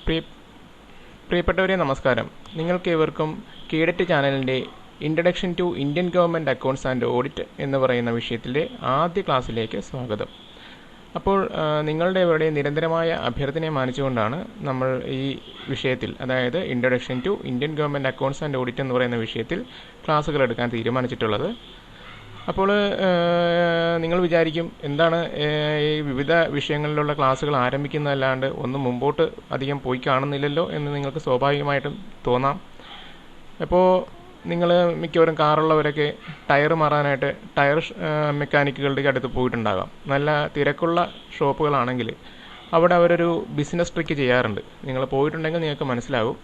പ്രിയ പ്രിയപ്പെട്ടവരെ നമസ്കാരം. നിങ്ങൾക്കേവർക്കും കേഡറ്റ് ചാനലിൻ്റെ introduction to Indian government accounts and audit എന്ന് പറയുന്ന വിഷയത്തിലെ ആദ്യ ക്ലാസ്സിലേക്ക് സ്വാഗതം. അപ്പോൾ നിങ്ങളുടെ ഇവിടെ നിരന്തരമായ അഭ്യർത്ഥനയെ മാനിച്ചുകൊണ്ടാണ് നമ്മൾ ഈ വിഷയത്തിൽ, അതായത് introduction to Indian government accounts and audit എന്ന് പറയുന്ന വിഷയത്തിൽ ക്ലാസ്സുകൾ എടുക്കാൻ തീരുമാനിച്ചിട്ടുള്ളത്. അപ്പോൾ നിങ്ങൾ വിചാരിക്കും, എന്താണ് ഈ വിവിധ വിഷയങ്ങളിലുള്ള ക്ലാസ്സുകൾ ആരംഭിക്കുന്നതല്ലാണ്ട് ഒന്നും മുമ്പോട്ട് അധികം പോയി കാണുന്നില്ലല്ലോ എന്ന് നിങ്ങൾക്ക് സ്വാഭാവികമായിട്ടും തോന്നാം. അപ്പോൾ നിങ്ങൾ മിക്കവരും കാറുള്ളവരൊക്കെ ടയർ മാറാനായിട്ട് ടയർ മെക്കാനിക്കുകളുടെ അടുത്ത് പോയിട്ടുണ്ടാകാം. നല്ല തിരക്കുള്ള ഷോപ്പുകളാണെങ്കിൽ അവിടെ അവരൊരു ബിസിനസ് ട്രിക്ക് ചെയ്യാറുണ്ട്. നിങ്ങൾ പോയിട്ടുണ്ടെങ്കിൽ നിങ്ങൾക്ക് മനസ്സിലാകും.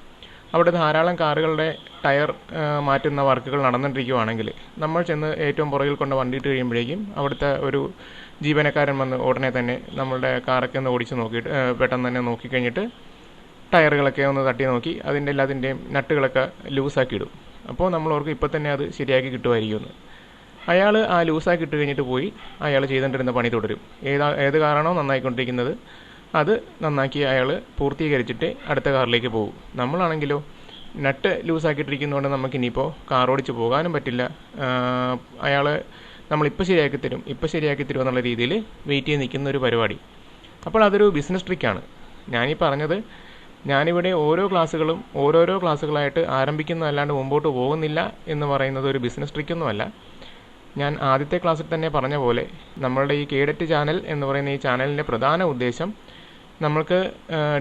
അവിടെ ധാരാളം കാറുകളുടെ ടയർ മാറ്റുന്ന വർക്കുകൾ നടന്നുകൊണ്ടിരിക്കുകയാണെങ്കിൽ നമ്മൾ ചെന്ന് ഏറ്റവും പുറകിൽ കൊണ്ട് വണ്ടിയിട്ട് കഴിയുമ്പോഴേക്കും അവിടുത്തെ ഒരു ജീവനക്കാരൻ വന്ന് ഉടനെ തന്നെ നമ്മളുടെ കാറൊക്കെ ഒന്ന് ഓടിച്ച് നോക്കിയിട്ട് പെട്ടെന്ന് തന്നെ നോക്കിക്കഴിഞ്ഞിട്ട് ടയറുകളൊക്കെ ഒന്ന് തട്ടി നോക്കി അതിൻ്റെ എല്ലാത്തിൻ്റെയും നട്ടുകളൊക്കെ ലൂസാക്കി ഇടും. അപ്പോൾ നമ്മൾ ഓർക്കും ഇപ്പോൾ തന്നെ അത് ശരിയാക്കി കിട്ടുമായിരിക്കുമെന്ന്. അയാൾ ആ ലൂസാക്കി ഇട്ട് കഴിഞ്ഞിട്ട് പോയി അയാൾ ചെയ്തുകൊണ്ടിരുന്ന പണി തുടരും. ഏത് കാറാണോ നന്നായിക്കൊണ്ടിരിക്കുന്നത് അത് നന്നാക്കി അയാൾ പൂർത്തീകരിച്ചിട്ട് അടുത്ത കാറിലേക്ക് പോകും. നമ്മളാണെങ്കിലോ നട്ട് ലൂസാക്കിയിട്ടിരിക്കുന്നതുകൊണ്ട് നമുക്കിനിയിപ്പോൾ കാർ ഓടിച്ച് പോകാനും പറ്റില്ല. അയാൾ നമ്മളിപ്പോൾ ശരിയാക്കി തരും എന്നുള്ള രീതിയിൽ വെയിറ്റ് ചെയ്ത് നിൽക്കുന്ന ഒരു പരിപാടി. അപ്പോൾ അതൊരു ബിസിനസ് ട്രിക്കാണ്. ഞാനീ പറഞ്ഞത്, ഞാനിവിടെ ഓരോ ക്ലാസ്സുകളും ഓരോരോ ക്ലാസ്സുകളായിട്ട് ആരംഭിക്കുന്നതല്ലാണ്ട് മുമ്പോട്ട് പോകുന്നില്ല എന്ന് പറയുന്നത് ഒരു ബിസിനസ് ട്രിക്കൊന്നുമല്ല. ഞാൻ ആദ്യത്തെ ക്ലാസ്സിൽ തന്നെ പറഞ്ഞ പോലെ നമ്മളുടെ ഈ കേഡറ്റ് ചാനൽ എന്ന് പറയുന്ന ഈ ചാനലിൻ്റെ പ്രധാന ഉദ്ദേശം നമ്മൾക്ക്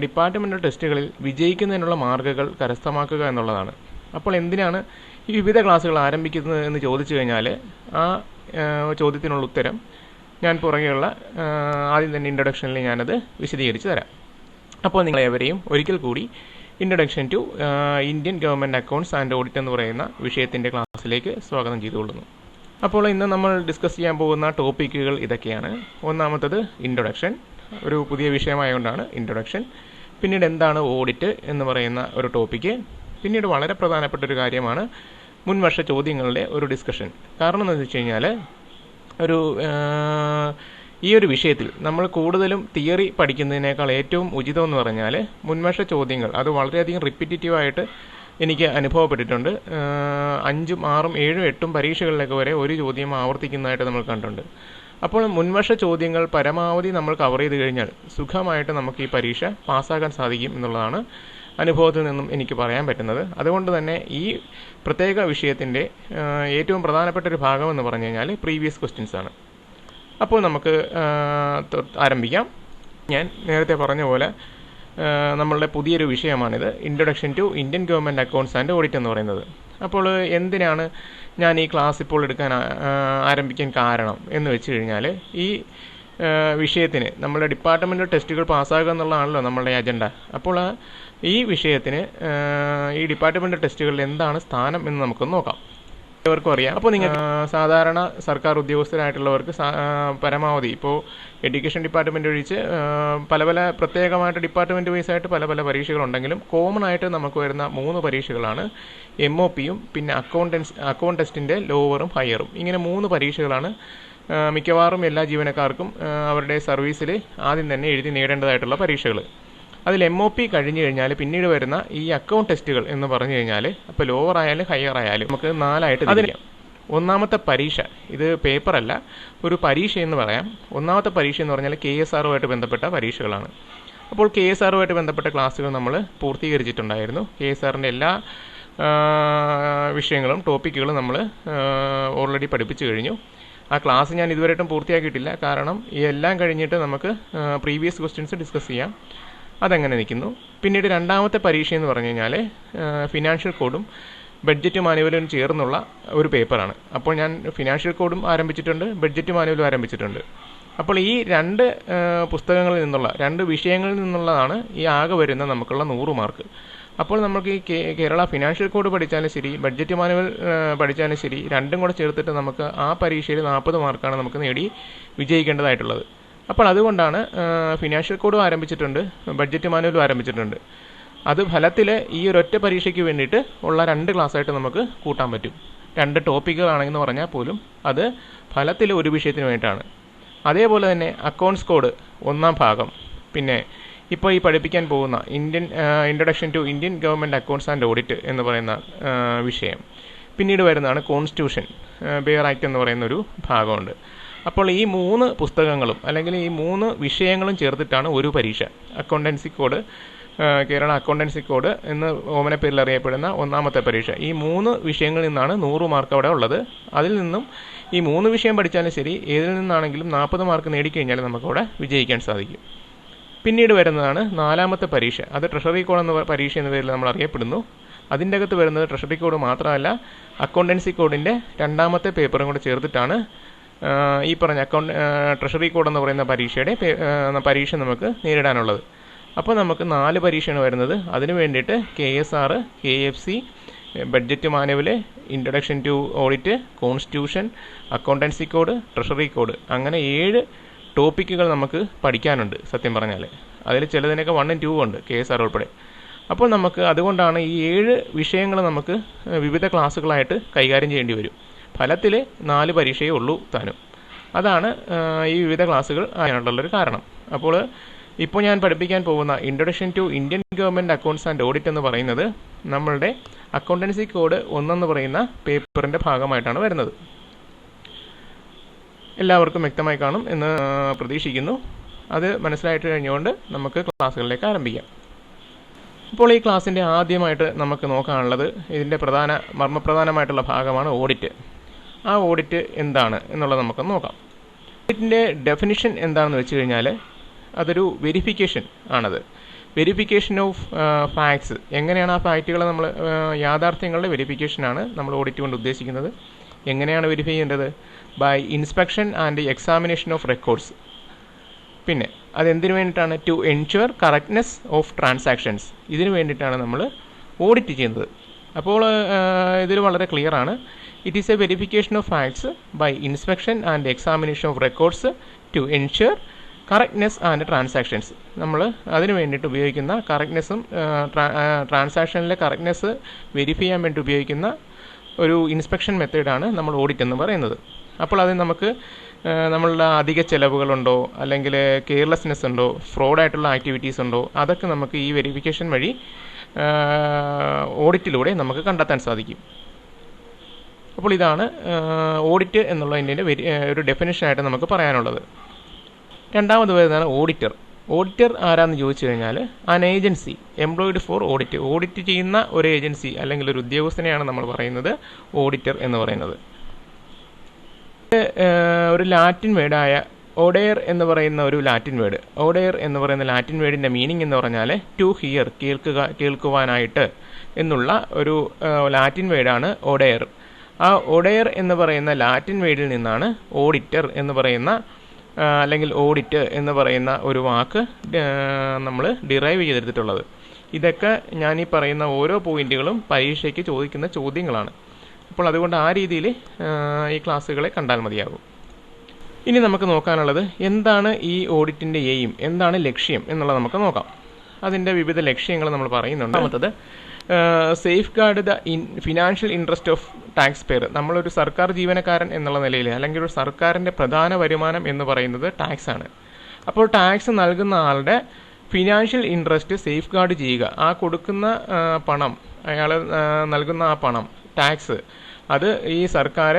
ഡിപ്പാർട്ട്മെൻ്റൽ ടെസ്റ്റുകളിൽ വിജയിക്കുന്നതിനുള്ള മാർഗ്ഗങ്ങൾ കരസ്ഥമാക്കുക എന്നുള്ളതാണ്. അപ്പോൾ എന്തിനാണ് ഈ വിവിധ ക്ലാസ്സുകൾ ആരംഭിക്കുന്നത് എന്ന് ചോദിച്ചു കഴിഞ്ഞാൽ ആ ചോദ്യത്തിനുള്ള ഉത്തരം ഞാൻ പുറകെയുള്ള ആദ്യം തന്നെ ഇൻട്രൊഡക്ഷനിൽ ഞാനത് വിശദീകരിച്ച് തരാം. അപ്പോൾ നിങ്ങളെവരെയും ഒരിക്കൽ കൂടി introduction to Indian government accounts and audit എന്ന് പറയുന്ന വിഷയത്തിൻ്റെ ക്ലാസ്സിലേക്ക് സ്വാഗതം ചെയ്തുകൊള്ളുന്നു. അപ്പോൾ ഇന്ന് നമ്മൾ ഡിസ്കസ് ചെയ്യാൻ പോകുന്ന ടോപ്പിക്കുകൾ ഇതൊക്കെയാണ്. ഒന്നാമത്തത് ഇൻട്രൊഡക്ഷൻ, ഒരു പുതിയ വിഷയമായതുകൊണ്ടാണ് ഇൻട്രൊഡക്ഷൻ. പിന്നീട് എന്താണ് ഓഡിറ്റ് എന്ന് പറയുന്ന ഒരു ടോപ്പിക്ക്. പിന്നീട് വളരെ പ്രധാനപ്പെട്ട ഒരു കാര്യമാണ് മുൻവർഷ ചോദ്യങ്ങളുടെ ഒരു ഡിസ്കഷൻ. കാരണം എന്താണെന്ന് വെച്ച് കഴിഞ്ഞാൽ ഈ ഒരു വിഷയത്തിൽ നമ്മൾ കൂടുതലും തിയറി പഠിക്കുന്നതിനേക്കാൾ ഏറ്റവും ഉചിതമെന്ന് പറഞ്ഞാൽ മുൻവർഷ ചോദ്യങ്ങൾ, അത് വളരെയധികം റിപ്പീറ്റീവായിട്ട് എനിക്ക് അനുഭവപ്പെട്ടിട്ടുണ്ട്. 5, 6, 7, 8 പരീക്ഷകളിലൊക്കെ വരെ ഒരു ചോദ്യം ആവർത്തിക്കുന്നതായിട്ട് നമ്മൾ കണ്ടിട്ടുണ്ട്. അപ്പോൾ മുൻവർഷ ചോദ്യങ്ങൾ പരമാവധി നമ്മൾ കവർ ചെയ്ത് കഴിഞ്ഞാൽ സുഖമായിട്ട് നമുക്ക് ഈ പരീക്ഷ പാസ്സാക്കാൻ സാധിക്കും എന്നുള്ളതാണ് അനുഭവത്തിൽ നിന്നും എനിക്ക് പറയാൻ പറ്റുന്നത്. അതുകൊണ്ട് തന്നെ ഈ പ്രത്യേക വിഷയത്തിൻ്റെ ഏറ്റവും പ്രധാനപ്പെട്ട ഒരു ഭാഗമെന്ന് പറഞ്ഞു കഴിഞ്ഞാൽ പ്രീവിയസ് ക്വസ്റ്റ്യൻസ് ആണ്. അപ്പോൾ നമുക്ക് ആരംഭിക്കാം. ഞാൻ നേരത്തെ പറഞ്ഞ പോലെ നമ്മളുടെ പുതിയൊരു വിഷയമാണിത്, introduction to Indian government accounts and audit എന്ന് പറയുന്നത്. അപ്പോൾ എന്തിനാണ് ഞാൻ ഈ ക്ലാസ് ഇപ്പോൾ ആരംഭിക്കാൻ കാരണം എന്ന് വെച്ച് കഴിഞ്ഞാൽ, ഈ വിഷയത്തിന് നമ്മളുടെ ഡിപ്പാർട്ട്മെൻ്റൽ ടെസ്റ്റുകൾ പാസ്സാകുക എന്നുള്ളതാണല്ലോ നമ്മളുടെ അജണ്ട. അപ്പോൾ ഈ വിഷയത്തിന് ഈ ഡിപ്പാർട്ട്മെൻ്റൽ ടെസ്റ്റുകളിൽ എന്താണ് സ്ഥാനം എന്ന് നമുക്കൊന്ന് നോക്കാം. എല്ലാവർക്കും അറിയാം. അപ്പോൾ നിങ്ങൾ സാധാരണ സർക്കാർ ഉദ്യോഗസ്ഥരായിട്ടുള്ളവർക്ക് പരമാവധി ഇപ്പോൾ എഡ്യൂക്കേഷൻ ഡിപ്പാർട്ട്മെൻറ്റ് ഒഴിച്ച് പല പ്രത്യേകമായിട്ട് ഡിപ്പാർട്ട്മെൻറ്റ് വൈസായിട്ട് പല പരീക്ഷകളുണ്ടെങ്കിലും കോമൺ ആയിട്ട് നമുക്ക് വരുന്ന 3 പരീക്ഷകളാണ്. MOPയും പിന്നെ അക്കൗണ്ട് ടെസ്റ്റിൻ്റെ ലോവറും ഹയറും. ഇങ്ങനെ 3 പരീക്ഷകളാണ് മിക്കവാറും എല്ലാ ജീവനക്കാർക്കും അവരുടെ സർവീസിൽ ആദ്യം തന്നെ എഴുതി നേടേണ്ടതായിട്ടുള്ള പരീക്ഷകൾ. അതിൽ MOP കഴിഞ്ഞു കഴിഞ്ഞാൽ പിന്നീട് വരുന്ന ഈ അക്കൗണ്ട് ടെസ്റ്റുകൾ എന്ന് പറഞ്ഞു കഴിഞ്ഞാൽ അപ്പോൾ ലോവർ ആയാലും ഹയർ ആയാലും നമുക്ക് 4ആയിട്ട് തിരിക്കാം. ഒന്നാമത്തെ പരീക്ഷ, ഇത് പേപ്പറല്ല, ഒരു പരീക്ഷ എന്ന് പറയാം. ഒന്നാമത്തെ പരീക്ഷ എന്ന് പറഞ്ഞാൽ KSROമായിട്ട് ബന്ധപ്പെട്ട പരീക്ഷകളാണ്. അപ്പോൾ KSROമായിട്ട് ബന്ധപ്പെട്ട ക്ലാസ്സുകൾ നമ്മൾ പൂർത്തീകരിച്ചിട്ടുണ്ടായിരുന്നു. KSRൻ്റെ എല്ലാ വിഷയങ്ങളും ടോപ്പിക്കുകളും നമ്മൾ ഓൾറെഡി പഠിപ്പിച്ചു കഴിഞ്ഞു. ആ ക്ലാസ് ഞാൻ ഇതുവരെയായിട്ടും പൂർത്തിയാക്കിയിട്ടില്ല. കാരണം എല്ലാം കഴിഞ്ഞിട്ട് നമുക്ക് പ്രീവിയസ് ക്വസ്റ്റ്യൻസ് ഡിസ്കസ് ചെയ്യാം. അതെങ്ങനെ നിൽക്കുന്നു. പിന്നീട് രണ്ടാമത്തെ പരീക്ഷ എന്ന് പറഞ്ഞു കഴിഞ്ഞാൽ ഫിനാൻഷ്യൽ കോഡും ബഡ്ജറ്റ് മാനുവലും ചേർന്നുള്ള ഒരു പേപ്പറാണ്. അപ്പോൾ ഞാൻ ഫിനാൻഷ്യൽ കോഡും ആരംഭിച്ചിട്ടുണ്ട്, ബഡ്ജറ്റ് മാനുവലും ആരംഭിച്ചിട്ടുണ്ട്. അപ്പോൾ ഈ 2 പുസ്തകങ്ങളിൽ നിന്നുള്ള 2 വിഷയങ്ങളിൽ നിന്നുള്ളതാണ് ഈ ആകെ വരുന്ന നമുക്കുള്ള 100 മാർക്ക്. അപ്പോൾ നമുക്ക് ഈ കേരള ഫിനാൻഷ്യൽ കോഡ് പഠിച്ചാലും ശരി, ബഡ്ജറ്റ് മാനുവൽ പഠിച്ചാലും ശരി, രണ്ടും കൂടെ ചേർത്തിട്ട് നമുക്ക് ആ പരീക്ഷയിൽ 40 മാർക്കാണ് നമുക്ക് നേടി വിജയിക്കേണ്ടതായിട്ടുള്ളത്. അപ്പോൾ അതുകൊണ്ടാണ് ഫിനാൻഷ്യൽ കോഡും ആരംഭിച്ചിട്ടുണ്ട്, ബഡ്ജറ്റ് മാനുവലും ആരംഭിച്ചിട്ടുണ്ട്. അത് ഫലത്തിൽ ഈ ഒരൊറ്റ പരീക്ഷയ്ക്ക് വേണ്ടിയിട്ട് ഉള്ള 2 ക്ലാസ്സായിട്ട് നമുക്ക് കൂട്ടാൻ പറ്റും. 2 ടോപ്പിക്കുകളാണെന്ന് പറഞ്ഞാൽ പോലും അത് ഫലത്തിൽ ഒരു വിഷയത്തിന് വേണ്ടിയിട്ടാണ്. അതേപോലെ തന്നെ അക്കൗണ്ട്സ് കോഡ് 1ാം ഭാഗം, പിന്നെ ഇപ്പോൾ ഈ പഠിപ്പിക്കാൻ പോകുന്ന introduction to Indian government accounts and audit എന്ന് പറയുന്ന വിഷയം. പിന്നീട് വരുന്നതാണ് കോൺസ്റ്റിറ്റ്യൂഷൻ, ബെയർ ആക്ട് എന്ന് പറയുന്ന ഒരു ഭാഗമുണ്ട്. അപ്പോൾ ഈ 3 പുസ്തകങ്ങളും അല്ലെങ്കിൽ ഈ 3 വിഷയങ്ങളും ചേർത്തിട്ടാണ് ഒരു പരീക്ഷ. Accountancy code, Kerala accountancy code എന്ന് ഓമന പേരിൽ അറിയപ്പെടുന്ന ഒന്നാമത്തെ പരീക്ഷ. ഈ 3 വിഷയങ്ങളിൽ നിന്നാണ് 100 മാർക്ക് അവിടെ ഉള്ളത്. അതിൽ നിന്നും ഈ 3 വിഷയം പഠിച്ചാലും ശരി, ഏതിൽ നിന്നാണെങ്കിലും 40 മാർക്ക് നേടിക്കഴിഞ്ഞാൽ നമുക്കവിടെ വിജയിക്കാൻ സാധിക്കും. പിന്നീട് വരുന്നതാണ് 4ാമത്തെ പരീക്ഷ. അത് ട്രഷറി കോഡ് എന്ന പരീക്ഷ എന്ന പേരിൽ നമ്മൾ അറിയപ്പെടുന്നു. അതിൻ്റെ അകത്ത് വരുന്നത് ട്രഷറി കോഡ് മാത്രമല്ല, അക്കൗണ്ടൻസി കോഡിൻ്റെ 2ാമത്തെ പേപ്പറും കൂടെ ചേർത്തിട്ടാണ് ഈ പറഞ്ഞ ട്രഷറി കോഡ് എന്ന് പറയുന്ന പരീക്ഷ നമുക്ക് നേരിടാനുള്ളത്. അപ്പോൾ നമുക്ക് 4 പരീക്ഷയാണ് വരുന്നത്. അതിന് വേണ്ടിയിട്ട് KSR, KFC, budget manual, introduction to audit, constitution, accountancy code, treasury code, അങ്ങനെ 7 ടോപ്പിക്കുകൾ നമുക്ക് പഠിക്കാനുണ്ട്. സത്യം പറഞ്ഞാൽ അതിൽ ചിലതിനൊക്കെ 1 and 2 ഉണ്ട്, KSR ഉൾപ്പെടെ. അപ്പോൾ നമുക്ക് അതുകൊണ്ടാണ് ഈ 7 വിഷയങ്ങൾ നമുക്ക് വിവിധ ക്ലാസ്സുകളായിട്ട് കൈകാര്യം ചെയ്യേണ്ടി വരും. ഫലത്തിൽ 4 പരീക്ഷയേ ഉള്ളൂ താനും. അതാണ് ഈ വിവിധ ക്ലാസ്സുകൾ ആയിട്ടുള്ളൊരു കാരണം. അപ്പോൾ ഇപ്പോൾ ഞാൻ പഠിപ്പിക്കാൻ പോകുന്ന introduction to Indian government accounts and audit എന്ന് പറയുന്നത് നമ്മളുടെ അക്കൗണ്ടൻസി കോഡ് 1 എന്ന് പറയുന്ന പേപ്പറിൻ്റെ ഭാഗമായിട്ടാണ് വരുന്നത്. എല്ലാവർക്കും വ്യക്തമായി കാണും എന്ന് പ്രതീക്ഷിക്കുന്നു. അത് മനസ്സിലായിട്ട് കഴിഞ്ഞുകൊണ്ട് നമുക്ക് ക്ലാസ്സുകളിലേക്ക് ആരംഭിക്കാം. ഇപ്പോൾ ഈ ക്ലാസ്സിൻ്റെ ആദ്യമായിട്ട് നമുക്ക് നോക്കാനുള്ളത് ഇതിൻ്റെ മർമ്മപ്രധാനമായിട്ടുള്ള ഭാഗമാണ് ഓഡിറ്റ്. ആ ഓഡിറ്റ് എന്താണ് എന്നുള്ളത് നമുക്ക് നോക്കാം. ഓഡിറ്റിൻ്റെ ഡെഫിനിഷൻ എന്താണെന്ന് വെച്ച് കഴിഞ്ഞാൽ അതൊരു വെരിഫിക്കേഷൻ ആണത്. Verification of facts. എങ്ങനെയാണ് ആ ഫാക്റ്റുകൾ നമ്മൾ യാഥാർത്ഥ്യങ്ങളുടെ വെരിഫിക്കേഷനാണ് നമ്മൾ ഓഡിറ്റ് കൊണ്ട് ഉദ്ദേശിക്കുന്നത്. എങ്ങനെയാണ് വെരിഫൈ ചെയ്യേണ്ടത്? By inspection and examination of records. പിന്നെ അതെന്തിനു വേണ്ടിയിട്ടാണ്? To ensure correctness of transactions. ഇതിനു വേണ്ടിയിട്ടാണ് നമ്മൾ ഓഡിറ്റ് ചെയ്യുന്നത്. അപ്പോൾ ഇതിൽ വളരെ ക്ലിയർ ആണ്. It is a verification of facts by inspection and examination of records to ensure correctness and transactions. നമ്മൾ അതിന് വേണ്ടിയിട്ട് ഉപയോഗിക്കുന്ന കറക്റ്റ്നെസ്സും ട്രാൻസാക്ഷനിലെ കറക്റ്റ്നെസ് വെരിഫൈ ചെയ്യാൻ വേണ്ടി ഉപയോഗിക്കുന്ന ഒരു ഇൻസ്പെക്ഷൻ മെത്തേഡാണ് നമ്മൾ ഓഡിറ്റ് എന്ന് പറയുന്നത്. അപ്പോൾ അത് നമുക്ക് നമ്മളുടെ അധിക ചിലവുകളുണ്ടോ, അല്ലെങ്കിൽ കെയർലെസ്നെസ് ഉണ്ടോ, ഫ്രോഡായിട്ടുള്ള ആക്ടിവിറ്റീസ് ഉണ്ടോ, അതൊക്കെ നമുക്ക് ഈ വെരിഫിക്കേഷൻ വഴി ഓഡിറ്റിലൂടെ നമുക്ക് കണ്ടെത്താൻ സാധിക്കും. അപ്പോൾ ഇതാണ് ഓഡിറ്റ് എന്നുള്ളതിൻ്റെ ഒരു ഡെഫിനിഷനായിട്ട് നമുക്ക് പറയാനുള്ളത്. രണ്ടാമത് വരുന്നതാണ് ഓഡിറ്റർ. ഓഡിറ്റർ ആരാന്ന് ചോദിച്ചു കഴിഞ്ഞാൽ an agency employed for audit. Audit ചെയ്യുന്ന ഒരു ഏജൻസി അല്ലെങ്കിൽ ഒരു ഉദ്യോഗസ്ഥനെയാണ് നമ്മൾ പറയുന്നത് ഓഡിറ്റർ എന്ന് പറയുന്നത്. ഒരു ലാറ്റിൻ വേർഡായ ഓഡെയർ എന്ന് പറയുന്ന ഒരു ലാറ്റിൻ വേർഡ്. ഓഡെയർ എന്ന് പറയുന്ന ലാറ്റിൻ വേർഡിൻ്റെ മീനിങ് എന്ന് പറഞ്ഞാൽ ടു ഹിയർ, കേൾക്കുവാനായിട്ട് എന്നുള്ള ഒരു ലാറ്റിൻ വേർഡാണ് ഓഡെയർ. ആ ഓഡെയർ എന്ന് പറയുന്ന ലാറ്റിൻ വേർഡിൽ നിന്നാണ് ഓഡിറ്റർ എന്ന് പറയുന്ന അല്ലെങ്കിൽ ഓഡിറ്റ് എന്ന് പറയുന്ന ഒരു വാക്ക് നമ്മൾ ഡിറൈവ് ചെയ്തെടുത്തിട്ടുള്ളത്. ഇതൊക്കെ ഞാൻ ഈ പറയുന്ന ഓരോ പോയിന്റുകളും പരീക്ഷയ്ക്ക് ചോദിക്കുന്ന ചോദ്യങ്ങളാണ്. അപ്പോൾ അതുകൊണ്ട് ആ രീതിയിൽ ഈ ക്ലാസ്സുകളെ കണ്ടാൽ മതിയാകും. ഇനി നമുക്ക് നോക്കാനുള്ളത് എന്താണ് ഈ ഓഡിറ്റിൻ്റെ എയിം, എന്താണ് ലക്ഷ്യം എന്നുള്ളത് നമുക്ക് നോക്കാം. അതിൻ്റെ വിവിധ ലക്ഷ്യങ്ങൾ നമ്മൾ പറയുന്നുണ്ട്. ഒന്നാമത്തത് safe guard the financial interest of tax pair. നമ്മളൊരു സർക്കാർ ജീവനക്കാരൻ എന്നുള്ള നിലയിൽ അല്ലെങ്കിൽ ഒരു സർക്കാരിൻ്റെ പ്രധാന വരുമാനം എന്ന് പറയുന്നത് ടാക്സ് ആണ്. അപ്പോൾ ടാക്സ് നൽകുന്ന ആളുടെ ഫിനാൻഷ്യൽ ഇൻട്രസ്റ്റ് സേഫ് ഗാർഡ് ചെയ്യുക. ആ കൊടുക്കുന്ന പണം, അയാൾ നൽകുന്ന ആ പണം, ടാക്സ്, അത് ഈ സർക്കാർ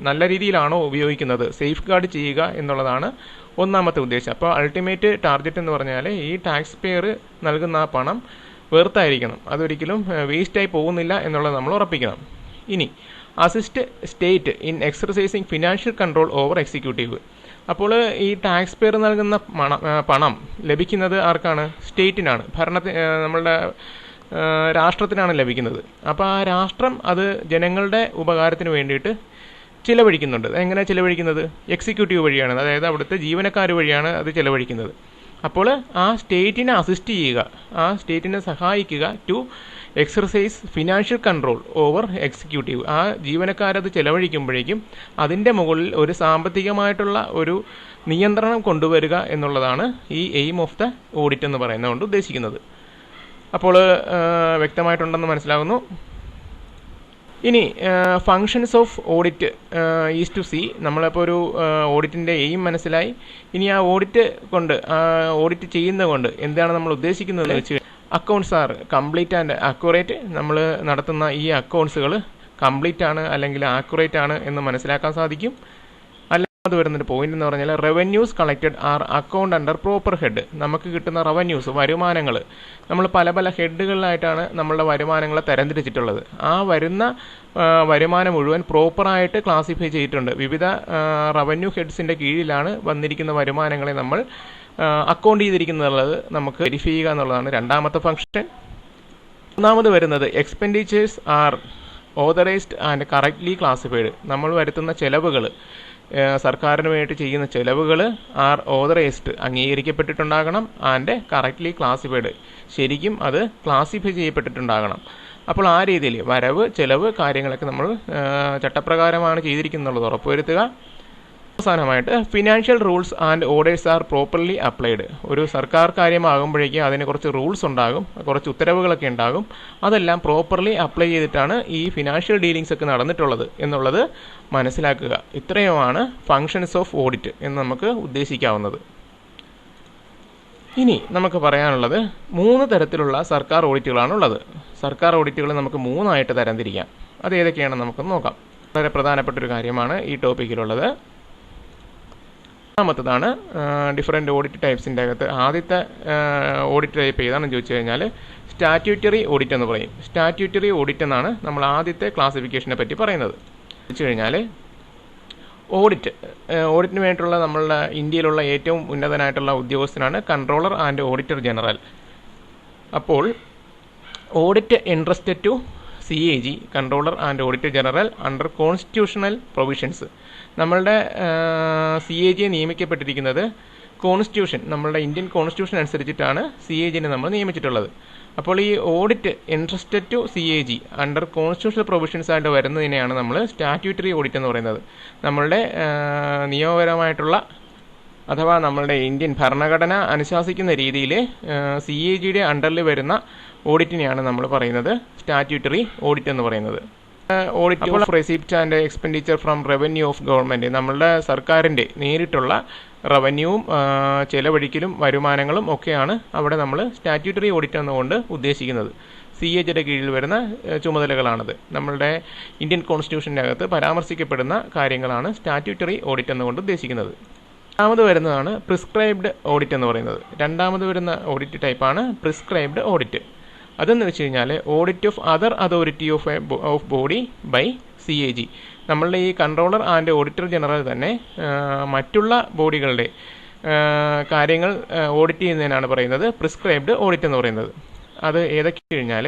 നല്ല രീതിയിലാണോ ഉപയോഗിക്കുന്നത്, സേഫ് ഗാർഡ് ചെയ്യുക എന്നുള്ളതാണ് ഒന്നാമത്തെ ഉദ്ദേശം. അപ്പോൾ അൾട്ടിമേറ്റ് ടാർഗറ്റ് എന്ന് പറഞ്ഞാൽ ഈ ടാക്സ് പെയർ നൽകുന്ന ആ പണം വെറുത്തായിരിക്കണം, അതൊരിക്കലും വേസ്റ്റായി പോകുന്നില്ല എന്നുള്ളത് നമ്മൾ ഉറപ്പിക്കണം. ഇനി assist state in exercising financial control over executive. അപ്പോൾ ഈ ടാക്സ് പെയർ നൽകുന്ന പണം ലഭിക്കുന്നത് ആർക്കാണ്? സ്റ്റേറ്റിനാണ്, നമ്മളുടെ രാഷ്ട്രത്തിനാണ് ലഭിക്കുന്നത്. അപ്പോൾ ആ രാഷ്ട്രം അത് ജനങ്ങളുടെ ഉപകാരത്തിന് വേണ്ടിയിട്ട് ചിലവഴിക്കുന്നുണ്ട്. എങ്ങനെ ചിലവഴിക്കുന്നത്? എക്സിക്യൂട്ടീവ് വഴിയാണ്, അതായത് അവിടുത്തെ ജീവനക്കാർ വഴിയാണ് അത് ചിലവഴിക്കുന്നത്. അപ്പോൾ ആ സ്റ്റേറ്റിനെ അസിസ്റ്റ് ചെയ്യുക, ആ സ്റ്റേറ്റിനെ സഹായിക്കുക to exercise financial control over executive. ആ ജീവനക്കാരത് ചിലവഴിക്കുമ്പോഴേക്കും അതിൻ്റെ മുകളിൽ ഒരു സാമ്പത്തികമായിട്ടുള്ള ഒരു നിയന്ത്രണം കൊണ്ടുവരിക എന്നുള്ളതാണ് ഈ എയിം ഓഫ് ദ ഓഡിറ്റ് എന്ന് പറയുന്നതുകൊണ്ട് ഉദ്ദേശിക്കുന്നത്. അപ്പോൾ വ്യക്തമായിട്ടുണ്ടെന്ന് മനസ്സിലാകുന്നു. ഇനി functions of audit is to see. നമ്മളിപ്പോൾ ഒരു ഓഡിറ്റിൻ്റെ എയിം മനസ്സിലായി. ഇനി ആ ഓഡിറ്റ് കൊണ്ട് ഓഡിറ്റ് ചെയ്യുന്നത് കൊണ്ട് എന്താണ് നമ്മൾ ഉദ്ദേശിക്കുന്നത് വെച്ച് accounts R complete and accurate. നമ്മൾ നടത്തുന്ന ഈ അക്കൗണ്ട്സുകൾ കംപ്ലീറ്റ് ആണ് അല്ലെങ്കിൽ ആക്യുറേറ്റ് ആണ് എന്ന് മനസ്സിലാക്കാൻ സാധിക്കും. അത് വരുന്നൊരു പോയിന്റ് എന്ന് പറഞ്ഞാൽ revenues collected are account under proper head. നമുക്ക് കിട്ടുന്ന റവന്യൂസ് വരുമാനങ്ങൾ നമ്മൾ പല പല ഹെഡുകളിലായിട്ടാണ് നമ്മളുടെ വരുമാനങ്ങളെ തരംതിരിച്ചിട്ടുള്ളത്. ആ വരുന്ന വരുമാനം മുഴുവൻ പ്രോപ്പറായിട്ട് ക്ലാസിഫൈ ചെയ്തിട്ടുണ്ട്. വിവിധ റവന്യൂ ഹെഡ്സിൻ്റെ കീഴിലാണ് വന്നിരിക്കുന്ന വരുമാനങ്ങളെ നമ്മൾ അക്കൗണ്ട് ചെയ്തിരിക്കുന്നുള്ളത് നമുക്ക് വെരിഫൈ ചെയ്യുക എന്നുള്ളതാണ് രണ്ടാമത്തെ ഫംഗ്ഷൻ. മൂന്നാമത് വരുന്നത് expenditures are authorised and correctly classified. നമ്മൾ വരുത്തുന്ന ചെലവുകൾ, സർക്കാരിന് വേണ്ടി ചെയ്യുന്ന ചെലവുകൾ ആർ ഓതറൈസ്ഡ് അംഗീകരിക്കപ്പെട്ടിട്ടുണ്ടാകണം, ആൻഡ് കറക്റ്റ്ലി ക്ലാസിഫൈഡ് ശരിക്കും അത് ക്ലാസിഫൈ ചെയ്യപ്പെട്ടിട്ടുണ്ടാകണം. അപ്പോൾ ആ രീതിയിൽ വരവ് ചെലവ് കാര്യങ്ങളൊക്കെ നമ്മൾ ചട്ടപ്രകാരമാണ് ചെയ്തിരിക്കുന്നുള്ളത് ഉറപ്പുവരുത്തുക. അവസാനമായിട്ട് financial rules and orders R properly applied. ഒരു സർക്കാർ കാര്യമാകുമ്പോഴേക്കും അതിന് കുറച്ച് റൂൾസ് ഉണ്ടാകും, കുറച്ച് ഉത്തരവുകളൊക്കെ ഉണ്ടാകും. അതെല്ലാം പ്രോപ്പർലി അപ്ലൈ ചെയ്തിട്ടാണ് ഈ ഫിനാൻഷ്യൽ ഡീലിങ്സ് ഒക്കെ നടന്നിട്ടുള്ളത് എന്നുള്ളത് മനസ്സിലാക്കുക. ഇത്രയുമാണ് ഫങ്ഷൻസ് ഓഫ് ഓഡിറ്റ് എന്ന് നമുക്ക് ഉദ്ദേശിക്കാവുന്നത്. ഇനി നമുക്ക് പറയാനുള്ളത് 3 തരത്തിലുള്ള സർക്കാർ ഓഡിറ്റുകളാണുള്ളത്. സർക്കാർ ഓഡിറ്റുകൾ നമുക്ക് 3ആയിട്ട് തരംതിരിക്കാം. അത് ഏതൊക്കെയാണെന്ന് നമുക്ക് നോക്കാം. വളരെ പ്രധാനപ്പെട്ടൊരു കാര്യമാണ് ഈ ടോപ്പിക്കിലുള്ളത്. രണ്ടാമത്തതാണ് ഡിഫറെൻറ്റ് ഓഡിറ്റ് ടൈപ്സിൻ്റെ അകത്ത് ആദ്യത്തെ ഓഡിറ്റ് ടൈപ്പ് ഏതാണെന്ന് ചോദിച്ചു കഴിഞ്ഞാൽ സ്റ്റാറ്റ്യൂട്ടറി ഓഡിറ്റ് എന്ന് പറയും. സ്റ്റാറ്റ്യൂട്ടറി ഓഡിറ്റ് എന്നാണ് നമ്മൾ ആദ്യത്തെ ക്ലാസിഫിക്കേഷനെ പറ്റി പറയുന്നത്. വെച്ച് കഴിഞ്ഞാൽ ഓഡിറ്റിന് വേണ്ടിയിട്ടുള്ള നമ്മളുടെ ഇന്ത്യയിലുള്ള ഏറ്റവും ഉന്നതനായിട്ടുള്ള ഉദ്യോഗസ്ഥനാണ് കൺട്രോളർ ആൻഡ് ഓഡിറ്റർ ജനറൽ. അപ്പോൾ audit entrusted to CAG, controller and auditor general under constitutional provisions. നമ്മളുടെ CAG നിയമിക്കപ്പെട്ടിരിക്കുന്നത് കോൺസ്റ്റിറ്റ്യൂഷൻ, നമ്മളുടെ ഇന്ത്യൻ കോൺസ്റ്റിറ്റ്യൂഷൻ അനുസരിച്ചിട്ടാണ് CAGനെ നമ്മൾ നിയമിച്ചിട്ടുള്ളത്. അപ്പോൾ ഈ audit entrusted to CAG under constitutional provisions ആയിട്ട് വരുന്നതിനെയാണ് നമ്മൾ സ്റ്റാറ്റ്യൂട്ടറി ഓഡിറ്റ് എന്ന് പറയുന്നത്. നമ്മളുടെ നിയമപരമായിട്ടുള്ള അഥവാ നമ്മളുടെ ഇന്ത്യൻ ഭരണഘടന അനുശാസിക്കുന്ന രീതിയിൽ CAGയുടെ അണ്ടറിൽ വരുന്ന ഓഡിറ്റിനെയാണ് നമ്മൾ പറയുന്നത് സ്റ്റാറ്റ്യൂട്ടറി ഓഡിറ്റ് എന്ന് പറയുന്നത്. Audit of receipt and expenditure from revenue of government. നമ്മളുടെ സർക്കാരിൻ്റെ നേരിട്ടുള്ള റവന്യൂവും ചെലവഴിക്കലും വരുമാനങ്ങളും ഒക്കെയാണ് അവിടെ നമ്മൾ സ്റ്റാറ്റ്യൂട്ടറി ഓഡിറ്റ് എന്നുകൊണ്ട് ഉദ്ദേശിക്കുന്നത്. CAGയുടെ കീഴിൽ വരുന്ന ചുമതലകളാണത്. നമ്മളുടെ ഇന്ത്യൻ കോൺസ്റ്റിറ്റ്യൂഷൻ്റെ അകത്ത് പരാമർശിക്കപ്പെടുന്ന കാര്യങ്ങളാണ് സ്റ്റാറ്റ്യൂട്ടറി ഓഡിറ്റ് എന്നുകൊണ്ട് ഉദ്ദേശിക്കുന്നത്. രണ്ടാമത് വരുന്നതാണ് പ്രിസ്ക്രൈബ്ഡ് ഓഡിറ്റ് എന്ന് പറയുന്നത്. രണ്ടാമത് വരുന്ന ഓഡിറ്റ് ടൈപ്പാണ് പ്രിസ്ക്രൈബ്ഡ് ഓഡിറ്റ്. അതെന്ന് വെച്ച് കഴിഞ്ഞാൽ audit of other authority of body by CAG. നമ്മളുടെ ഈ കൺട്രോളർ ആൻഡ് ഓഡിറ്റർ ജനറൽ തന്നെ മറ്റുള്ള ബോഡികളുടെ കാര്യങ്ങൾ ഓഡിറ്റ് ചെയ്യുന്നതിനാണ് പറയുന്നത് പ്രിസ്ക്രൈബ്ഡ് ഓഡിറ്റ് എന്ന് പറയുന്നത്. അത് ഏതൊക്കെ കഴിഞ്ഞാൽ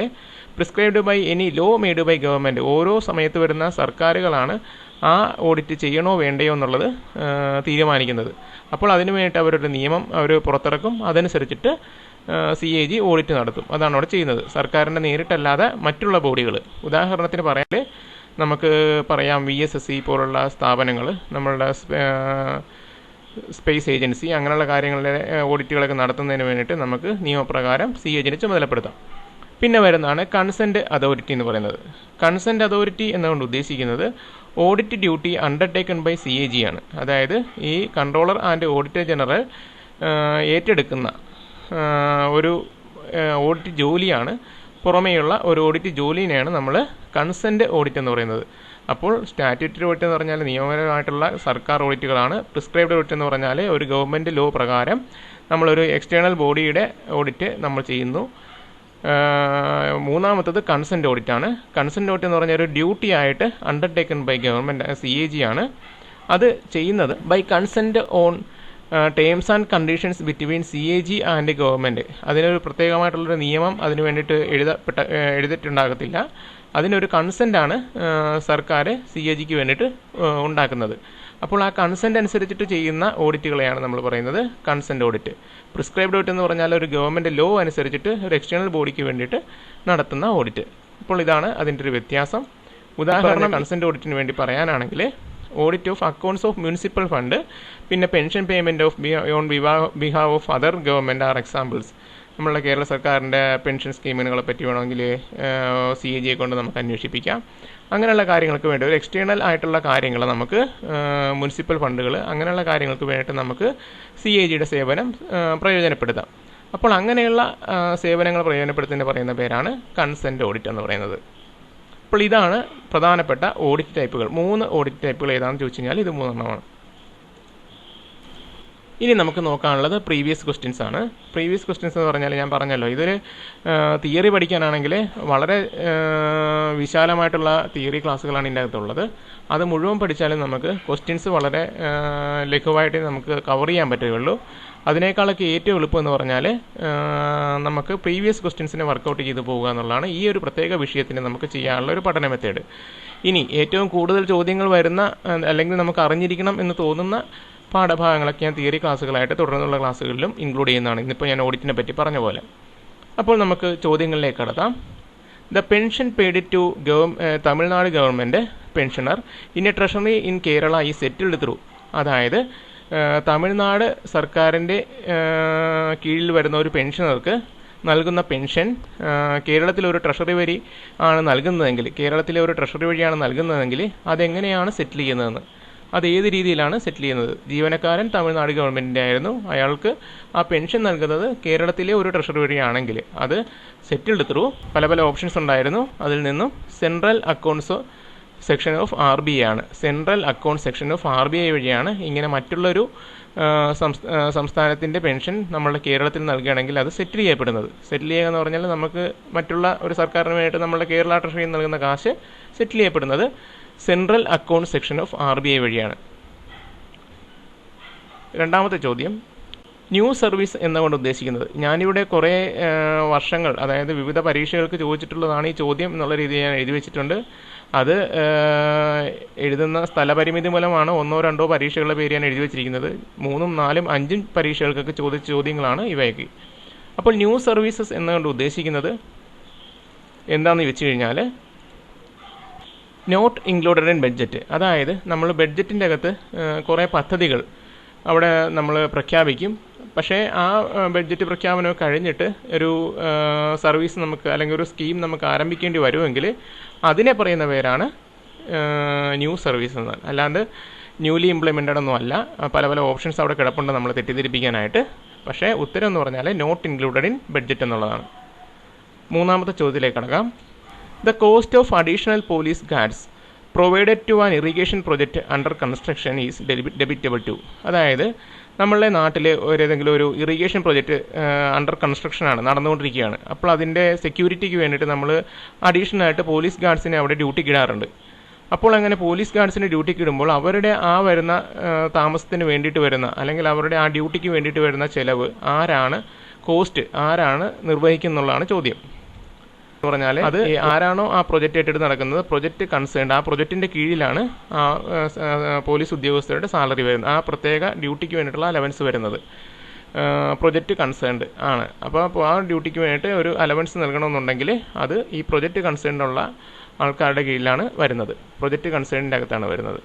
prescribed by any law made by government. ഓരോ സമയത്ത് വരുന്ന സർക്കാരുകളാണ് ആ ഓഡിറ്റ് ചെയ്യണോ വേണ്ടയോ എന്നുള്ളത് തീരുമാനിക്കുന്നത്. അപ്പോൾ അതിനു വേണ്ടിയിട്ട് അവരൊരു നിയമം അവർ പുറത്തിറക്കും. അതനുസരിച്ചിട്ട് CAG ഓഡിറ്റ് നടത്തും. അതാണ് അവിടെ ചെയ്യുന്നത്. സർക്കാരിൻ്റെ നേരിട്ടല്ലാതെ മറ്റുള്ള ബോഡികൾ, ഉദാഹരണത്തിന് പറയാൻ നമുക്ക് പറയാം VSSC പോലുള്ള സ്ഥാപനങ്ങൾ, നമ്മളുടെ സ്പേസ് ഏജൻസി, അങ്ങനെയുള്ള കാര്യങ്ങളിലെ ഓഡിറ്റുകളൊക്കെ നടത്തുന്നതിന് വേണ്ടിയിട്ട് നമുക്ക് നിയമപ്രകാരം CAGനെ ചുമതലപ്പെടുത്താം. പിന്നെ വരുന്നതാണ് കൺസെൻറ്റ് അതോറിറ്റി എന്ന് പറയുന്നത്. കൺസെൻറ്റ് അതോറിറ്റി എന്നുകൊണ്ട് ഉദ്ദേശിക്കുന്നത് audit duty undertaken by CAG ആണ്. അതായത് ഈ കൺട്രോളർ ആൻഡ് ഓഡിറ്റർ ജനറൽ ഏറ്റെടുക്കുന്ന ഒരു ഓഡിറ്റ് ജോലിയാണ്, പുറമേയുള്ള ഒരു ഓഡിറ്റ് ജോലിനെയാണ് നമ്മൾ കൺസെൻറ്റ് ഓഡിറ്റ് എന്ന് പറയുന്നത്. അപ്പോൾ സ്റ്റാറ്റ്യൂട്ടറി ഓഡിറ്റ് എന്ന് പറഞ്ഞാൽ നിയമപരമായിട്ടുള്ള സർക്കാർ ഓഡിറ്റുകളാണ്. പ്രിസ്ക്രൈബ്ഡ് ഓഡിറ്റ് എന്ന് പറഞ്ഞാൽ ഒരു ഗവൺമെൻറ് ലോ പ്രകാരം നമ്മളൊരു എക്സ്റ്റേണൽ ബോഡിയുടെ ഓഡിറ്റ് നമ്മൾ ചെയ്യുന്നു. മൂന്നാമത്തത് കൺസെൻറ്റ് ഓഡിറ്റാണ്. കൺസെൻറ്റ് ഓഡിറ്റ് എന്ന് പറഞ്ഞാൽ ഒരു ഡ്യൂട്ടി ആയിട്ട് അണ്ടർടേക്കൺ ബൈ ഗവൺമെൻറ് CAG ആണ്. അത് ചെയ്യുന്നത് by consent on terms and conditions between CAG and government. അതിനൊരു പ്രത്യേകമായിട്ടുള്ളൊരു നിയമം അതിന് വേണ്ടിയിട്ട് എഴുതിയിട്ടുണ്ടാകത്തില്ല. അതിനൊരു കൺസെൻറ്റാണ് സർക്കാർ CAGക്ക് വേണ്ടിയിട്ട് ഉണ്ടാക്കുന്നത്. അപ്പോൾ ആ കൺസെൻറ്റ് അനുസരിച്ചിട്ട് ചെയ്യുന്ന ഓഡിറ്റുകളെയാണ് നമ്മൾ പറയുന്നത് കൺസെൻറ്റ് ഓഡിറ്റ്. പ്രിസ്ക്രൈബ്ഡ് ഓഡിറ്റ് എന്ന് പറഞ്ഞാൽ ഒരു ഗവൺമെൻറ് ലോ അനുസരിച്ചിട്ട് ഒരു എക്സ്റ്റേണൽ ബോഡിക്ക് വേണ്ടിയിട്ട് നടത്തുന്ന ഓഡിറ്റ്. അപ്പോൾ ഇതാണ് അതിൻ്റെ ഒരു വ്യത്യാസം. ഉദാഹരണം കൺസെൻറ്റ് ഓഡിറ്റിന് വേണ്ടി പറയാനാണെങ്കിൽ audit of accounts of municipal fund, പിന്നെ pension payment of on behalf of other government are examples. നമ്മളുടെ കേരള സർക്കാരിൻ്റെ പെൻഷൻ സ്കീമുകളെ പറ്റി വേണമെങ്കിൽ CAG കൊണ്ട് നമുക്ക് അന്വേഷിപ്പിക്കാം. അങ്ങനെയുള്ള കാര്യങ്ങൾക്ക് വേണ്ടി ഒരു എക്സ്റ്റേണൽ ആയിട്ടുള്ള കാര്യങ്ങൾ നമുക്ക് മുനിസിപ്പൽ ഫണ്ടുകൾ അങ്ങനെയുള്ള കാര്യങ്ങൾക്ക് വേണ്ടിയിട്ട് നമുക്ക് CAGയുടെ സേവനം പ്രയോജനപ്പെടുത്താം. അപ്പോൾ അങ്ങനെയുള്ള സേവനങ്ങൾ പ്രയോജനപ്പെടുത്തുന്നതിന് പറയുന്ന പേരാണ് കൺസെൻറ്റ് ഓഡിറ്റ് എന്ന് പറയുന്നത്. അപ്പോൾ ഇതാണ് പ്രധാനപ്പെട്ട ഓഡിറ്റ് ടൈപ്പുകൾ. 3 ഓഡിറ്റ് ടൈപ്പുകൾ ഏതാണെന്ന് ചോദിച്ചു കഴിഞ്ഞാൽ ഇത് 3 ഇനി നമുക്ക് നോക്കാനുള്ളത് പ്രീവിയസ് ക്വസ്റ്റ്യൻസ് ആണ്. പ്രീവിയസ് ക്വസ്റ്റ്യൻസ് എന്ന് പറഞ്ഞാൽ ഞാൻ പറഞ്ഞല്ലോ, ഇതൊരു തിയറി പഠിക്കാനാണെങ്കിൽ വളരെ വിശാലമായിട്ടുള്ള തിയറി ക്ലാസ്സുകളാണ് ഇതിൻ്റെ അകത്തുള്ളത്. അത് മുഴുവൻ പഠിച്ചാലും നമുക്ക് ക്വസ്റ്റ്യൻസ് വളരെ ലഘുവായിട്ട് നമുക്ക് കവർ ചെയ്യാൻ പറ്റുകയുള്ളൂ. അതിനേക്കാളൊക്കെ ഏറ്റവും എളുപ്പം എന്ന് പറഞ്ഞാൽ നമുക്ക് പ്രീവിയസ് ക്വസ്റ്റ്യൻസിനെ വർക്കൗട്ട് ചെയ്ത് പോകുക എന്നുള്ളതാണ് ഈ ഒരു പ്രത്യേക വിഷയത്തിന് നമുക്ക് ചെയ്യാനുള്ള ഒരു പഠന മെത്തേഡ്. ഇനി ഏറ്റവും കൂടുതൽ ചോദ്യങ്ങൾ വരുന്ന അല്ലെങ്കിൽ നമുക്ക് അറിഞ്ഞിരിക്കണം എന്ന് തോന്നുന്ന പാഠഭാഗങ്ങളൊക്കെ ഞാൻ തിയറി ക്ലാസ്സുകളായിട്ട് തുടർന്നുള്ള ക്ലാസ്സുകളിലും ഇൻക്ലൂഡ് ചെയ്യുന്നതാണ്. ഇന്നിപ്പോൾ ഞാൻ ഓഡിറ്റിനെ പറ്റി പറഞ്ഞ പോലെ. അപ്പോൾ നമുക്ക് ചോദ്യങ്ങളിലേക്ക് കടത്താം. The pension paid to Tamil Nadu government pensioner in a treasury in Kerala ഈ സെറ്റിൽഡ് ത്രൂ. അതായത് തമിഴ്നാട് സർക്കാരിൻ്റെ കീഴിൽ വരുന്ന ഒരു പെൻഷനർക്ക് നൽകുന്ന പെൻഷൻ കേരളത്തിലൊരു ട്രഷറി വഴി ആണ് നൽകുന്നതെങ്കിൽ, കേരളത്തിലെ ഒരു ട്രഷറി വഴിയാണ് നൽകുന്നതെങ്കിൽ അതെങ്ങനെയാണ് സെറ്റിൽ ചെയ്യുന്നതെന്ന്, അത് ഏത് രീതിയിലാണ് സെറ്റിൽ ചെയ്യുന്നത്. ജീവനക്കാരൻ തമിഴ്നാട് ഗവൺമെൻറ്റിൻ്റെ ആയിരുന്നു, അയാൾക്ക് ആ പെൻഷൻ നൽകുന്നത് കേരളത്തിലെ ഒരു ട്രഷറി വഴിയാണെങ്കിൽ അത് സെറ്റിൽഡ് ത്രൂ പല പല ഓപ്ഷൻസ് ഉണ്ടായിരുന്നു. അതിൽ നിന്നും central accounts section of RBI ആണ്. Central account section of RBI വഴിയാണ് ഇങ്ങനെ മറ്റുള്ളൊരു സംസ്ഥാനത്തിൻ്റെ പെൻഷൻ നമ്മളുടെ കേരളത്തിൽ നൽകുകയാണെങ്കിൽ അത് സെറ്റിൽ ചെയ്യപ്പെടുന്നത്. സെറ്റിൽ ചെയ്യുക എന്ന് പറഞ്ഞാൽ നമുക്ക് മറ്റുള്ള ഒരു സർക്കാരിന് വേണ്ടിയിട്ട് നമ്മളുടെ കേരള ട്രഷറിയിൽ നൽകുന്ന കാശ് സെറ്റിൽ ചെയ്യപ്പെടുന്നത് central account section of RBI വഴിയാണ്. രണ്ടാമത്തെ ചോദ്യം, ന്യൂ സർവീസ് എന്നുകൊണ്ട് ഉദ്ദേശിക്കുന്നത്. ഞാനിവിടെ കുറേ വർഷങ്ങൾ, അതായത് വിവിധ പരീക്ഷകൾക്ക് ചോദിച്ചിട്ടുള്ളതാണ് ഈ ചോദ്യം എന്നുള്ള രീതിയിൽ ഞാൻ എഴുതി വെച്ചിട്ടുണ്ട്. അത് എഴുതുന്ന സ്ഥലപരിമിതി മൂലമാണ് 1 or 2 പരീക്ഷകളുടെ പേര് ഞാൻ എഴുതി വെച്ചിരിക്കുന്നത്. 3, 4, 5 പരീക്ഷകൾക്കൊക്കെ ചോദിച്ച ചോദ്യങ്ങളാണ് ഇവയൊക്കെ. അപ്പോൾ ന്യൂ സർവീസസ് എന്നുകൊണ്ട് ഉദ്ദേശിക്കുന്നത് എന്താണെന്ന് വെച്ച് കഴിഞ്ഞാൽ നോട്ട് ഇൻക്ലൂഡഡ് ഇൻ ബഡ്ജറ്റ്. അതായത് നമ്മൾ ബഡ്ജറ്റിൻ്റെ അകത്ത് കുറേ പദ്ധതികൾ അവിടെ നമ്മൾ പ്രഖ്യാപിക്കും. പക്ഷേ ആ ബഡ്ജറ്റ് പ്രഖ്യാപനം കഴിഞ്ഞിട്ട് ഒരു സർവീസ് നമുക്ക് അല്ലെങ്കിൽ ഒരു സ്കീം നമുക്ക് ആരംഭിക്കേണ്ടി വരുമെങ്കിൽ അതിനെ പറയുന്ന പേരാണ് ന്യൂ സർവീസ് എന്ന്. അല്ലാണ്ട് ന്യൂലി ഇംപ്ലിമെൻറ്റഡ് ഒന്നും അല്ല. പല പല ഓപ്ഷൻസ് അവിടെ കിടപ്പുണ്ട് നമ്മൾ തെറ്റിദ്ധരിപ്പിക്കാനായിട്ട്. പക്ഷേ ഉത്തരം എന്ന് പറഞ്ഞാൽ നോട്ട് ഇൻക്ലൂഡഡ് ഇൻ ബഡ്ജറ്റ് എന്നുള്ളതാണ്. മൂന്നാമത്തെ ചോദ്യത്തിലേക്ക് കടക്കാം. The cost of additional police guards provided to an irrigation project under construction is debitable to. അതായത് നമ്മളുടെ നാട്ടിൽ ഏതെങ്കിലും ഒരു ഇറിഗേഷൻ പ്രൊജക്റ്റ് അണ്ടർ കൺസ്ട്രക്ഷനാണ്, നടന്നുകൊണ്ടിരിക്കുകയാണ്. അപ്പോൾ അതിൻ്റെ സെക്യൂരിറ്റിക്ക് വേണ്ടിയിട്ട് നമ്മൾ അഡീഷണലായിട്ട് പോലീസ് ഗാർഡ്സിനെ അവിടെ ഡ്യൂട്ടിക്ക് ഇടാറുണ്ട്. അപ്പോൾ അങ്ങനെ പോലീസ് ഗാർഡ്സിന് ഡ്യൂട്ടിക്ക് ഇടുമ്പോൾ അവരുടെ ആ വരുന്ന താമസത്തിന് വേണ്ടിയിട്ട് വരുന്ന അല്ലെങ്കിൽ അവരുടെ ആ ഡ്യൂട്ടിക്ക് വേണ്ടിയിട്ട് വരുന്ന ചിലവ് ആരാണ്, കോസ്റ്റ് ആരാണ് നിർവഹിക്കുന്നുള്ളതാണ് ചോദ്യം. പറഞ്ഞാൽ അത് ആരാണോ ആ പ്രൊജക്റ്റ് ഏറ്റെടുത്ത് നടക്കുന്നത്, പ്രൊജക്റ്റ് കൺസേൺഡ്, ആ പ്രൊജക്റ്റിൻ്റെ കീഴിലാണ് ആ പോലീസ് ഉദ്യോഗസ്ഥരുടെ സാലറി വരുന്നത്, ആ പ്രത്യേക ഡ്യൂട്ടിക്ക് വേണ്ടിയിട്ടുള്ള അലവൻസ് വരുന്നത് പ്രൊജക്റ്റ് കൺസേൺഡ് ആണ്. അപ്പോൾ ആ ഡ്യൂട്ടിക്ക് വേണ്ടിയിട്ട് ഒരു അലവൻസ് നൽകണമെന്നുണ്ടെങ്കിൽ അത് ഈ പ്രൊജക്റ്റ് കൺസേൺഡ് ഉള്ള ആൾക്കാരുടെ കീഴിലാണ് വരുന്നത്, പ്രൊജക്റ്റ് കൺസേണിൻ്റെ അകത്താണ് വരുന്നത്.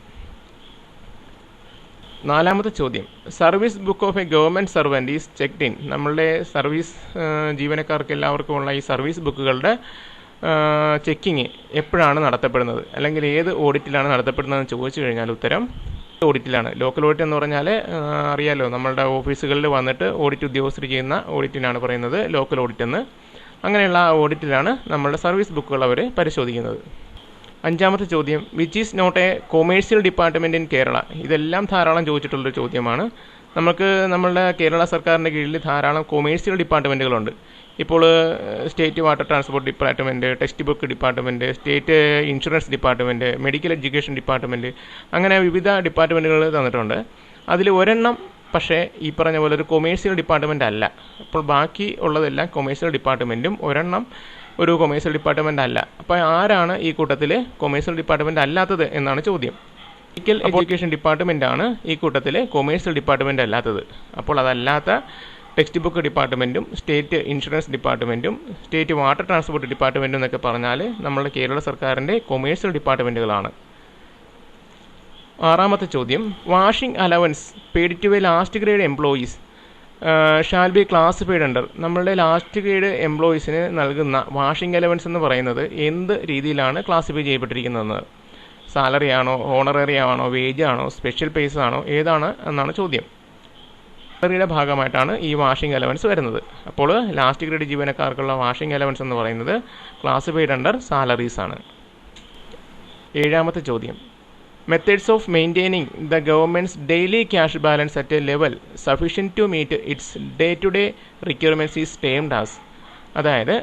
നാലാമത്തെ ചോദ്യം, service book of a government servant is checked in. നമ്മളുടെ സർവീസ് ജീവനക്കാർക്ക് എല്ലാവർക്കും ഉള്ള ഈ സർവീസ് ബുക്കുകളുടെ ചെക്കിങ് എപ്പോഴാണ് നടത്തപ്പെടുന്നത് അല്ലെങ്കിൽ ഏത് ഓഡിറ്റിലാണ് നടത്തപ്പെടുന്നതെന്ന് ചോദിച്ചു കഴിഞ്ഞാൽ ഉത്തരം ഓഡിറ്റിലാണ്. ലോക്കൽ ഓഡിറ്റ് എന്ന് പറഞ്ഞാൽ അറിയാലോ, നമ്മളുടെ ഓഫീസുകളിൽ വന്നിട്ട് ഓഡിറ്റ് ഉദ്യോഗസ്ഥർ ചെയ്യുന്ന ഓഡിറ്റിനാണ് പറയുന്നത് ലോക്കൽ ഓഡിറ്റ് എന്ന്. അങ്ങനെയുള്ള ആ ഓഡിറ്റിലാണ് നമ്മളുടെ സർവീസ് ബുക്കുകൾ അവർ പരിശോധിക്കുന്നത്. അഞ്ചാമത്തെ ചോദ്യം, which is not a commercial department in Kerala. ഇതെല്ലാം ധാരാളം ചോദിച്ചിട്ടുള്ളൊരു ചോദ്യമാണ്. നമുക്ക് നമ്മളുടെ കേരള സർക്കാരിൻ്റെ കീഴിൽ ധാരാളം കൊമേഴ്സ്യൽ ഡിപ്പാർട്ട്മെൻറ്റുകളുണ്ട്. ഇപ്പോൾ state water transport department, text book department, state insurance department, medical education department, അങ്ങനെ വിവിധ ഡിപ്പാർട്ട്മെൻറ്റുകൾ തന്നിട്ടുണ്ട്. അതിൽ ഒരെണ്ണം പക്ഷേ ഈ പറഞ്ഞ പോലെ ഒരു കൊമേഴ്സ്യൽ ഡിപ്പാർട്ട്മെൻ്റ് അല്ല. അപ്പോൾ ബാക്കി ഉള്ളതെല്ലാം കൊമേഴ്സ്യൽ ഡിപ്പാർട്ട്മെൻറ്റും ഒരെണ്ണം ഒരു കൊമേഴ്സ്യൽ ഡിപ്പാർട്ട്മെൻ്റ് അല്ല. അപ്പോൾ ആരാണ് ഈ കൂട്ടത്തിൽ കൊമേഴ്സ്യൽ ഡിപ്പാർട്ട്മെൻ്റ് അല്ലാത്തത് എന്നാണ് ചോദ്യം. മെഡിക്കൽ എഡ്യൂക്കേഷൻ ഡിപ്പാർട്ട്മെൻറ്റാണ് ഈ കൂട്ടത്തിൽ കൊമേഴ്സ്യൽ ഡിപ്പാർട്ട്മെൻ്റ് അല്ലാത്തത്. അപ്പോൾ അതല്ലാത്ത ടെക്സ്റ്റ് ബുക്ക് ഡിപ്പാർട്ട്മെൻറ്റും സ്റ്റേറ്റ് ഇൻഷുറൻസ് ഡിപ്പാർട്ട്മെൻറ്റും സ്റ്റേറ്റ് വാട്ടർ ട്രാൻസ്പോർട്ട് ഡിപ്പാർട്ട്മെൻറ്റും എന്നൊക്കെ പറഞ്ഞാൽ നമ്മുടെ കേരള സർക്കാരിൻ്റെ കൊമേഴ്സ്യൽ ഡിപ്പാർട്ട്മെൻറ്റുകളാണ്. ആറാമത്തെ ചോദ്യം, washing allowance paid to a last grade employees shall be classified under. നമ്മളുടെ ലാസ്റ്റ് ഗ്രേഡ് എംപ്ലോയീസിന് നൽകുന്ന വാഷിംഗ് അലവൻസ് എന്ന് പറയുന്നത് എന്ത് രീതിയിലാണ് ക്ലാസിഫൈ ചെയ്യപ്പെട്ടിരിക്കുന്നതെന്ന്. സാലറി ആണോ, ഓണററി ആണോ, വേജ് ആണോ, സ്പെഷ്യൽ പേസ് ആണോ, ഏതാണ് എന്നാണ് ചോദ്യം. സാലറിയുടെ ഭാഗമായിട്ടാണ് ഈ വാഷിംഗ് അലവൻസ് വരുന്നത്. അപ്പോൾ ലാസ്റ്റ് ഗ്രേഡ് ജീവനക്കാർക്കുള്ള വാഷിംഗ് അലവൻസ് എന്ന് പറയുന്നത് ക്ലാസിഫൈഡ് അണ്ടർ സാലറീസ് ആണ്. 7ാമത്തെ ചോദ്യം, methods of maintaining the government's daily cash balance at a level sufficient to meet its day to day requirements is termed as. അതായത്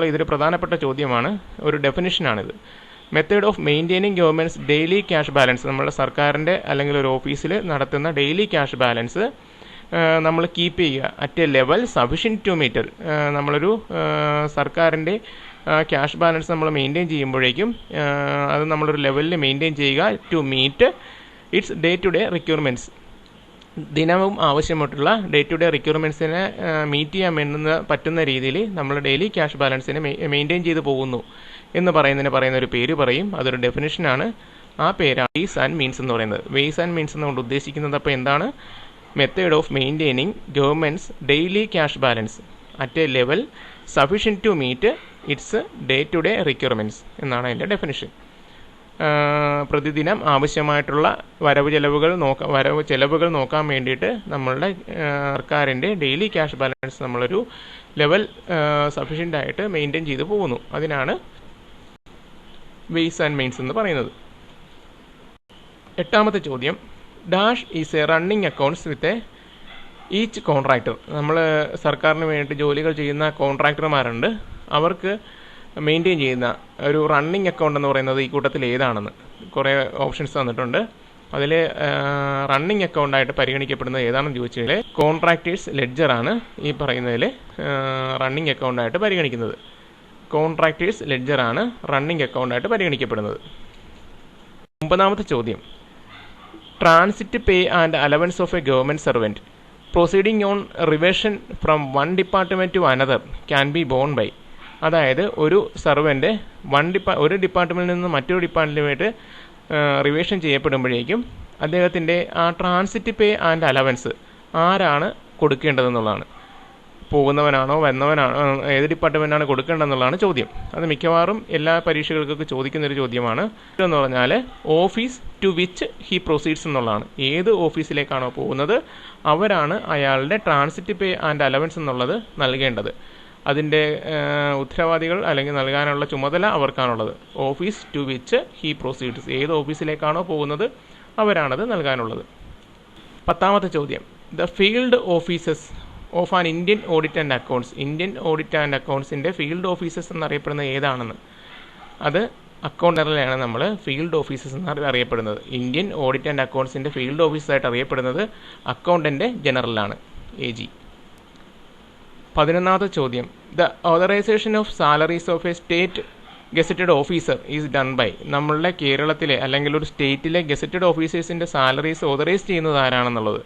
ഇതൊരു പ്രധാനപ്പെട്ട ചോദ്യമാണ്, ഒരു ഡെഫിനിഷനാണിത്. Method of maintaining government's daily cash balance, നമ്മുടെ സർക്കാരിൻ്റെ അല്ലെങ്കിൽ ഒരു ഓഫീസിൽ നടത്തുന്ന ഡെയിലി ക്യാഷ് ബാലൻസ് നമ്മൾ കീപ്പ് ചെയ്യുക at a level sufficient to meet. നമ്മളൊരു സർക്കാരിൻ്റെ ക്യാഷ് ബാലൻസ് നമ്മൾ മെയിൻറ്റെയിൻ ചെയ്യുമ്പോഴേക്കും അത് നമ്മളൊരു ലെവലിൽ മെയിൻറ്റെയിൻ ചെയ്യുക to meet its day to day requirements. ദിനവും ആവശ്യമായിട്ടുള്ള ഡേ ടു ഡേ റിക്വയർമെൻറ്റ്സിനെ മീറ്റ് ചെയ്യാൻ പറ്റുന്ന രീതിയിൽ നമ്മൾ ഡെയിലി ക്യാഷ് ബാലൻസിനെ മെയിൻറ്റെയിൻ ചെയ്ത് പോകുന്നു എന്ന് പറയുന്ന ഒരു പേര് പറയും. അതൊരു ഡെഫിനിഷനാണ്. ആ പേരാണ് വേസ് ആൻഡ് മീൻസ് എന്ന് പറയുന്നത്. വേസ് ആൻഡ് മീൻസ് എന്നുകൊണ്ട് ഉദ്ദേശിക്കുന്നത് അപ്പോൾ എന്താണ്? Method of maintaining government's daily cash balance at a level sufficient to meet its day to day requirements എന്നാണ് അതിൻ്റെ ഡെഫിനിഷൻ. പ്രതിദിനം ആവശ്യമായിട്ടുള്ള വരവ് ചെലവുകൾ നോക്കാൻ വേണ്ടിയിട്ട് നമ്മളുടെ സർക്കാരിൻ്റെ ഡെയിലി ക്യാഷ് ബാലൻസ് നമ്മളൊരു ലെവൽ സഫീഷ്യൻ്റ് ആയിട്ട് മെയിൻറ്റെയിൻ ചെയ്ത് പോകുന്നു. അതിനാണ് വേസ് ആൻഡ് മീൻസ് എന്ന് പറയുന്നത്. 8ാമത്തെ ചോദ്യം, dash is A running accounts with each contractor. നമ്മൾ സർക്കാരിന് വേണ്ടിയിട്ട് ജോലികൾ ചെയ്യുന്ന കോൺട്രാക്ടർമാരുണ്ട്. അവർക്ക് മെയിൻറ്റെയിൻ ചെയ്യുന്ന ഒരു റണ്ണിങ് അക്കൗണ്ട് എന്ന് പറയുന്നത് ഈ കൂട്ടത്തിൽ ഏതാണെന്ന് കുറേ ഓപ്ഷൻസ് തന്നിട്ടുണ്ട്. അതിൽ റണ്ണിങ് അക്കൗണ്ടായിട്ട് പരിഗണിക്കപ്പെടുന്നത് ഏതാണെന്ന് ചോദിച്ചാൽ കോൺട്രാക്ടേഴ്സ് ലെഡ്ജറാണ് ഈ പറയുന്നതിൽ റണ്ണിങ് അക്കൗണ്ടായിട്ട് പരിഗണിക്കുന്നത്. കോൺട്രാക്ടേഴ്സ് ലെഡ്ജറാണ് റണ്ണിങ് അക്കൗണ്ടായിട്ട് പരിഗണിക്കപ്പെടുന്നത്. 9ാമത്തെ ചോദ്യം, transit pay and allowance of a government servant proceeding on reversion from one department to another can be borne by. അതായത് ഒരു സർവൻ്റ് ഒരു ഡിപ്പാർട്ട്മെൻറ്റിൽ നിന്ന് മറ്റൊരു ഡിപ്പാർട്ട്മെൻറ്റുമായിട്ട് റിവേഷൻ ചെയ്യപ്പെടുമ്പോഴേക്കും അദ്ദേഹത്തിൻ്റെ ആ ട്രാൻസിറ്റ് പേ ആൻഡ് അലവൻസ് ആരാണ് കൊടുക്കേണ്ടതെന്നുള്ളതാണ്. പോകുന്നവനാണോ വരുന്നവനാണോ, ഏത് ഡിപ്പാർട്ട്മെൻറ്റാണ് കൊടുക്കേണ്ടതെന്നുള്ളതാണ് ചോദ്യം. അത് മിക്കവാറും എല്ലാ പരീക്ഷകൾക്കൊക്കെ ചോദിക്കുന്നൊരു ചോദ്യമാണ്. എന്ന് പറഞ്ഞാൽ office to which he proceeds എന്നുള്ളതാണ്. ഏത് ഓഫീസിലേക്കാണോ പോകുന്നത് അവരാണ് അയാളുടെ ട്രാൻസിറ്റ് പേ ആൻഡ് അലവൻസ് എന്നുള്ളത് നൽകേണ്ടത്. അതിൻ്റെ ഉത്തരവാദികൾ അല്ലെങ്കിൽ നൽകാനുള്ള ചുമതല അവർക്കാണുള്ളത്. Office to which he proceeds, ഏത് ഓഫീസിലേക്കാണോ പോകുന്നത് അവരാണത് നൽകാനുള്ളത്. 10ാമത്തെ ചോദ്യം, the field offices of an Indian audit and accounts. Indian audit and അക്കൗണ്ട്സിൻ്റെ ഫീൽഡ് ഓഫീസേഴ്സ് എന്നറിയപ്പെടുന്നത് ഏതാണെന്ന്. അത് അക്കൗണ്ടറിലാണ് നമ്മൾ ഫീൽഡ് ഓഫീസേഴ്സ് എന്ന് അറിയപ്പെടുന്നത്. ഇന്ത്യൻ ഓഡിറ്റ് ആൻഡ് അക്കൗണ്ട്സിൻ്റെ ഫീൽഡ് ഓഫീസറായിട്ട് അറിയപ്പെടുന്നത് അക്കൗണ്ടൻ്റ് ജനറലാണ്, AG. 11ാമത്തെ ചോദ്യം, the authorisation of salaries of a state gazetted officer is done by. നമ്മളുടെ കേരളത്തിലെ അല്ലെങ്കിൽ ഒരു സ്റ്റേറ്റിലെ ഗസറ്റഡ് ഓഫീസേഴ്സിൻ്റെ സാലറീസ് ഓതറൈസ് ചെയ്യുന്നത് ആരാണെന്നുള്ളത്.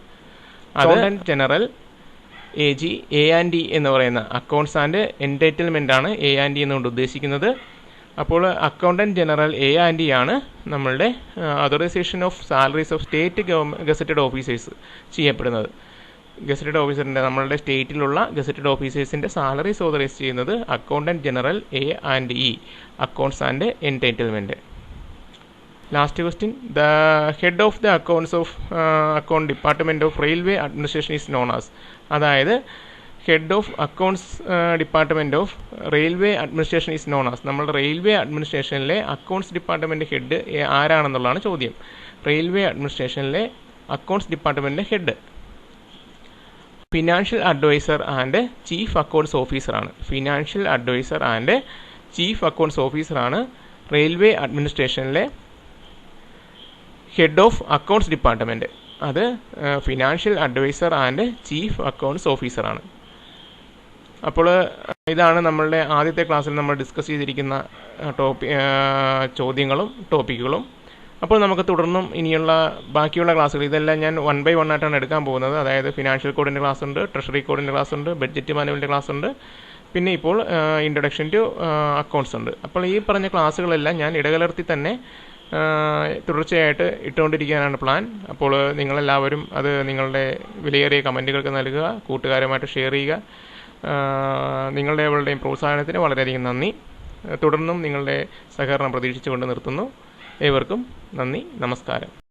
അക്കൗണ്ടന്റ് ജനറൽ AG, A&E എന്ന് പറയുന്ന അക്കൗണ്ട്സ് ആൻഡ് എൻറ്റൈറ്റിൽമെൻ്റ് ആണ് A&E എന്നുകൊണ്ട് ഉദ്ദേശിക്കുന്നത്. അപ്പോൾ അക്കൗണ്ടന്റ് ജനറൽ A&E ആണ് നമ്മളുടെ authorisation of salaries of state gazetted officers ചെയ്യപ്പെടുന്നത്. ഗസറ്റഡ് ഓഫീസറിൻ്റെ നമ്മളുടെ സ്റ്റേറ്റിലുള്ള ഗസറ്റഡ് ഓഫീസേഴ്സിൻ്റെ സാലറീസ് ഓതറൈസ് ചെയ്യുന്നത് accountant general A&E, accounts and entitlement. Last question, the head of the accounts of account department of railway administration is known as. അതായത് head of accounts department of railway administration is known as. നമ്മൾ railway അഡ്മിനിസ്ട്രേഷനിലെ accounts department head ആരാണെന്നുള്ളതാണ് ചോദ്യം. Railway അഡ്മിനിസ്ട്രേഷനിലെ accounts ഡിപ്പാർട്ട്മെൻറ്റിൻ്റെ head financial adviser and chief accounts ഓഫീസറാണ്. Financial adviser and chief accounts ഓഫീസറാണ് railway അഡ്മിനിസ്ട്രേഷനിലെ ഹെഡ് ഓഫ് അക്കൗണ്ട്സ് ഡിപ്പാർട്ട്മെൻറ്റ്. അത് financial adviser and chief accounts ഓഫീസറാണ്. അപ്പോൾ ഇതാണ് നമ്മളുടെ ആദ്യത്തെ ക്ലാസ്സിൽ നമ്മൾ ഡിസ്കസ് ചെയ്തിരിക്കുന്ന ചോദ്യങ്ങളും ടോപ്പിക്കുകളും. അപ്പോൾ നമുക്ക് തുടർന്നും ഇനിയുള്ള ബാക്കിയുള്ള ക്ലാസ്സുകൾ ഇതെല്ലാം ഞാൻ 1 by 1 ആയിട്ടാണ് എടുക്കാൻ പോകുന്നത്. അതായത് ഫിനാൻഷ്യൽ കോഡിൻ്റെ ക്ലാസ് ഉണ്ട്, ട്രഷറി കോഡിൻ്റെ ക്ലാസ് ഉണ്ട്, ബഡ്ജറ്റ് മാനുവലിൻ്റെ ക്ലാസ് ഉണ്ട്, പിന്നെ ഇപ്പോൾ ഇൻട്രൊഡക്ഷൻ ടു അക്കൗണ്ട്സ് ഉണ്ട്. അപ്പോൾ ഈ പറഞ്ഞ ക്ലാസ്സുകളെല്ലാം ഞാൻ ഇടകലർത്തി തന്നെ തുടർച്ചയായിട്ട് ഇട്ടുകൊണ്ടിരിക്കാനാണ് പ്ലാൻ. അപ്പോൾ നിങ്ങളെല്ലാവരും അത് നിങ്ങളുടെ വിലയേറിയ കമൻറ്റുകൾക്ക് നൽകുക, കൂട്ടുകാരുമായിട്ട് ഷെയർ ചെയ്യുക. നിങ്ങളുടെ അവളുടെയും പ്രോത്സാഹനത്തിന് വളരെയധികം നന്ദി. തുടർന്നും നിങ്ങളുടെ സഹകരണം പ്രതീക്ഷിച്ചുകൊണ്ട് നിർത്തുന്നു. ഏവർക്കും നന്ദി, നമസ്കാരം.